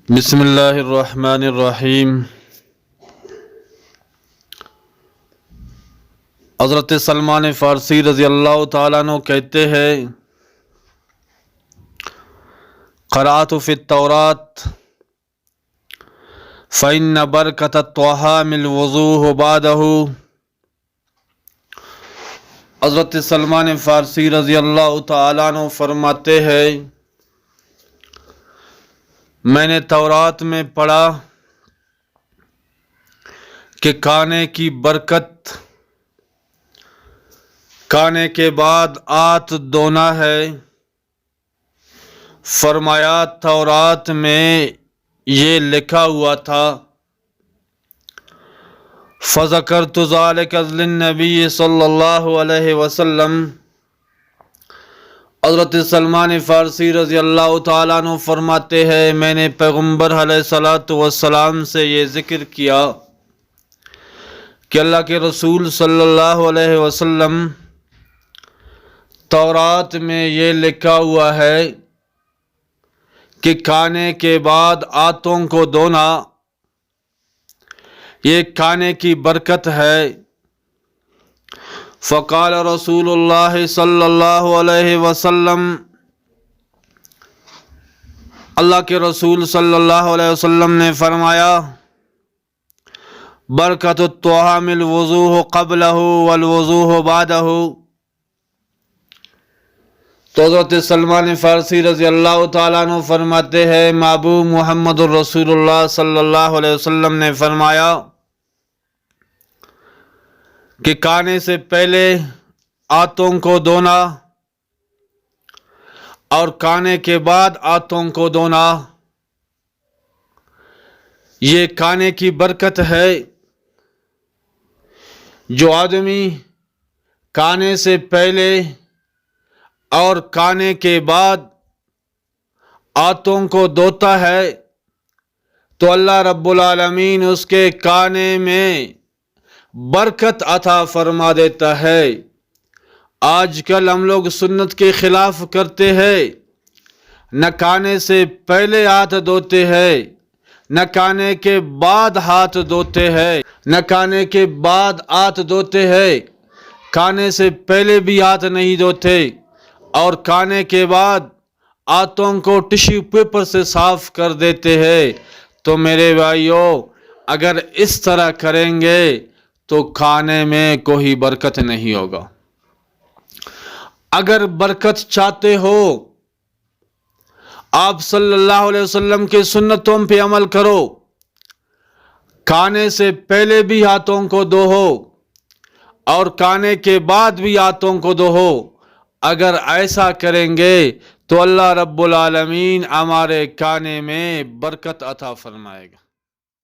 بسم اللہ الرحمن الرحیم۔ حضرت سلمان فارسی رضی اللہ تعالیٰ عنہ کہتے ہیں، قرأت فی التوراۃ فإن برکۃ الطعام الوضوء بعدہ۔ حضرت سلمان فارسی رضی اللہ تعالیٰ عنہ فرماتے ہیں، میں نے تورات میں پڑھا کہ کھانے کی برکت کھانے کے بعد ہاتھ دھونا ہے۔ فرمایا تورات میں یہ لکھا ہوا تھا۔ فذکرت ذلک للنبی صلی اللہ علیہ وسلم۔ حضرت سلمان فارسی رضی اللہ تعالیٰ عنہ فرماتے ہیں، میں نے پیغمبر علیہ الصلوۃ والسلام سے یہ ذکر کیا کہ اللہ کے رسول صلی اللہ علیہ وسلم، تورات میں یہ لکھا ہوا ہے کہ کھانے کے بعد ہاتھوں کو دھونا یہ کھانے کی برکت ہے۔ فقال رسول اللہ صلی اللہ علیہ وسلم، اللہ کے رسول صلی اللہ علیہ وسلم نے فرمایا، برکت الطعام الوضوء قبلہ والوضوء بعدہ۔ تو حضرت سلمان فارسی رضی اللہ تعالیٰ عنہ فرماتے ہیں، محبوب محمد الرسول اللہ صلی اللہ علیہ وسلم نے فرمایا کہ کھانے سے پہلے ہاتھوں کو دھونا اور کھانے کے بعد ہاتھوں کو دھونا یہ کھانے کی برکت ہے۔ جو آدمی کھانے سے پہلے اور کھانے کے بعد ہاتھوں کو دھوتا ہے تو اللہ رب العالمین اس کے کھانے میں برکت عطا فرما دیتا ہے۔ آج کل ہم لوگ سنت کے خلاف کرتے ہیں، نہ کھانے سے پہلے ہاتھ دھوتے ہیں، نہ کھانے کے بعد ہاتھ دھوتے ہیں، نہ کھانے کے بعد ہاتھ دھوتے ہیں، کھانے سے پہلے بھی ہاتھ نہیں دھوتے اور کھانے کے بعد ہاتھوں کو ٹشو پیپر سے صاف کر دیتے ہیں۔ تو میرے بھائیوں، اگر اس طرح کریں گے تو کھانے میں کوئی برکت نہیں ہوگا۔ اگر برکت چاہتے ہو، آپ صلی اللہ علیہ وسلم کے سنتوں پہ عمل کرو، کھانے سے پہلے بھی ہاتھوں کو دھو اور کھانے کے بعد بھی ہاتھوں کو دھو۔ اگر ایسا کریں گے تو اللہ رب العالمین ہمارے کھانے میں برکت عطا فرمائے گا۔